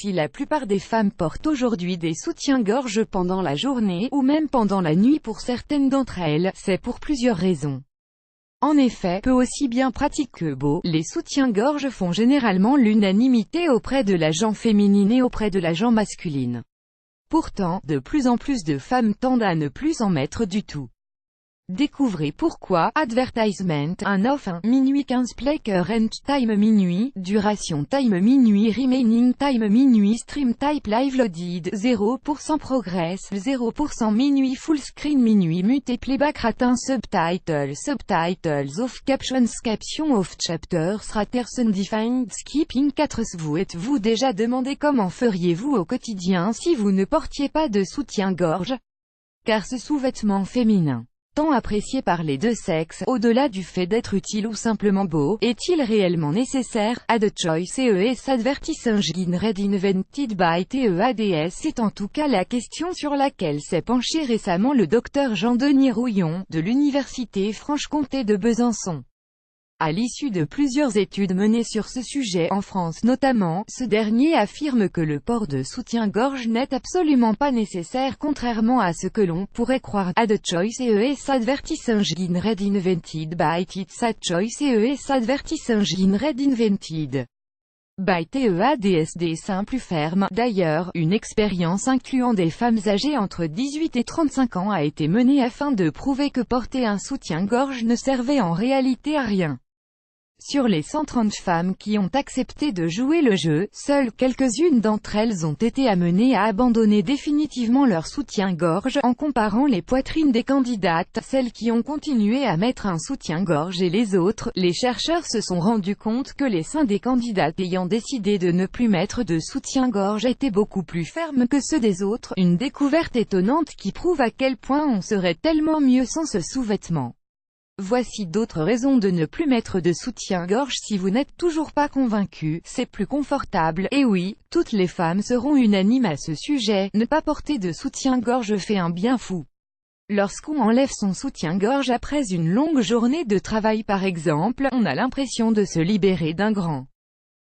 Si la plupart des femmes portent aujourd'hui des soutiens-gorge pendant la journée, ou même pendant la nuit pour certaines d'entre elles, c'est pour plusieurs raisons. En effet, peu aussi bien pratiques que beaux, les soutiens-gorge font généralement l'unanimité auprès de la gent féminine et auprès de la gent masculine. Pourtant, de plus en plus de femmes tendent à ne plus en mettre du tout. Découvrez pourquoi. Advertisement. Un off 1, minuit 15 play current time minuit, duration time minuit, remaining time minuit, stream type live loaded, 0% progress, 0% minuit, full screen minuit, mute playback ratin, subtitles off, captions off, chapters raters undefined, skipping 4. Vous êtes-vous déjà demandé comment feriez-vous au quotidien si vous ne portiez pas de soutien-gorge? Car ce sous-vêtement féminin, tant apprécié par les deux sexes, au-delà du fait d'être utile ou simplement beau, est-il réellement nécessaire? Ad choice ES advertising read invented by TEADS, c'est en tout cas la question sur laquelle s'est penché récemment le docteur Jean-Denis Rouillon, de l'Université Franche-Comté de Besançon. À l'issue de plusieurs études menées sur ce sujet en France notamment, ce dernier affirme que le port de soutien-gorge n'est absolument pas nécessaire contrairement à ce que l'on pourrait croire. Ad choice ES advertising read invented by TEADS. Ad choice ES advertising read invented by TEADS. Des seins plus fermes. D'ailleurs, une expérience incluant des femmes âgées entre 18 et 35 ans a été menée afin de prouver que porter un soutien-gorge ne servait en réalité à rien. Sur les 130 femmes qui ont accepté de jouer le jeu, seules quelques-unes d'entre elles ont été amenées à abandonner définitivement leur soutien-gorge. En comparant les poitrines des candidates, celles qui ont continué à mettre un soutien-gorge et les autres, les chercheurs se sont rendus compte que les seins des candidates ayant décidé de ne plus mettre de soutien-gorge étaient beaucoup plus fermes que ceux des autres, une découverte étonnante qui prouve à quel point on serait tellement mieux sans ce sous-vêtement. Voici d'autres raisons de ne plus mettre de soutien-gorge si vous n'êtes toujours pas convaincu, c'est plus confortable, et oui, toutes les femmes seront unanimes à ce sujet, ne pas porter de soutien-gorge fait un bien fou. Lorsqu'on enlève son soutien-gorge après une longue journée de travail par exemple, on a l'impression de se libérer d'un grand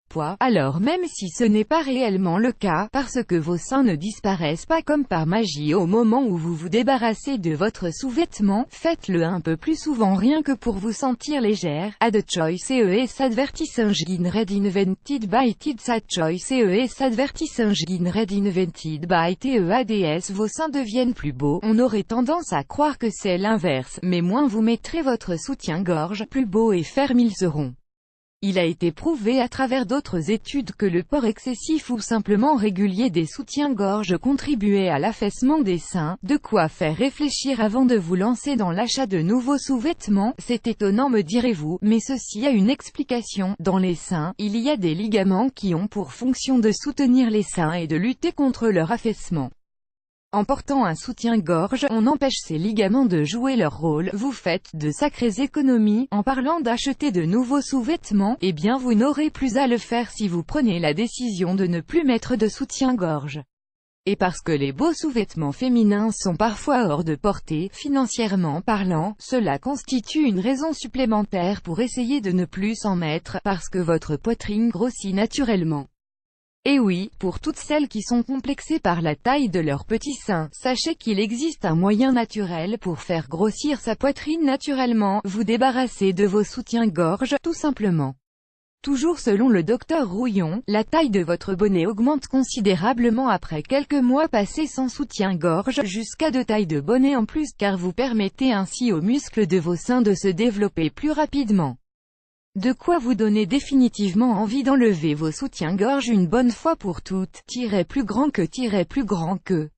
poids, alors même si ce n'est pas réellement le cas, parce que vos seins ne disparaissent pas comme par magie au moment où vous vous débarrassez de votre sous-vêtement, faites-le un peu plus souvent rien que pour vous sentir légère. Ad choice ES advertising read invented by TEADS. Ad choice ES advertising read invented by TEADS. Vos seins deviennent plus beaux, on aurait tendance à croire que c'est l'inverse, mais moins vous mettrez votre soutien-gorge, plus beaux et fermes ils seront. Il a été prouvé à travers d'autres études que le port excessif ou simplement régulier des soutiens-gorge contribuait à l'affaissement des seins, de quoi faire réfléchir avant de vous lancer dans l'achat de nouveaux sous-vêtements. C'est étonnant me direz-vous, mais ceci a une explication. Dans les seins, il y a des ligaments qui ont pour fonction de soutenir les seins et de lutter contre leur affaissement. En portant un soutien-gorge, on empêche ces ligaments de jouer leur rôle. Vous faites de sacrées économies. En parlant d'acheter de nouveaux sous-vêtements, eh bien vous n'aurez plus à le faire si vous prenez la décision de ne plus mettre de soutien-gorge. Et parce que les beaux sous-vêtements féminins sont parfois hors de portée, financièrement parlant, cela constitue une raison supplémentaire pour essayer de ne plus en mettre, parce que votre poitrine grossit naturellement. Et oui, pour toutes celles qui sont complexées par la taille de leurs petits seins, sachez qu'il existe un moyen naturel pour faire grossir sa poitrine naturellement, vous débarrasser de vos soutiens-gorge, tout simplement. Toujours selon le docteur Rouillon, la taille de votre bonnet augmente considérablement après quelques mois passés sans soutien-gorge, jusqu'à 2 tailles de bonnet en plus, car vous permettez ainsi aux muscles de vos seins de se développer plus rapidement. De quoi vous donner définitivement envie d'enlever vos soutiens-gorge une bonne fois pour toutes. Plus grand que.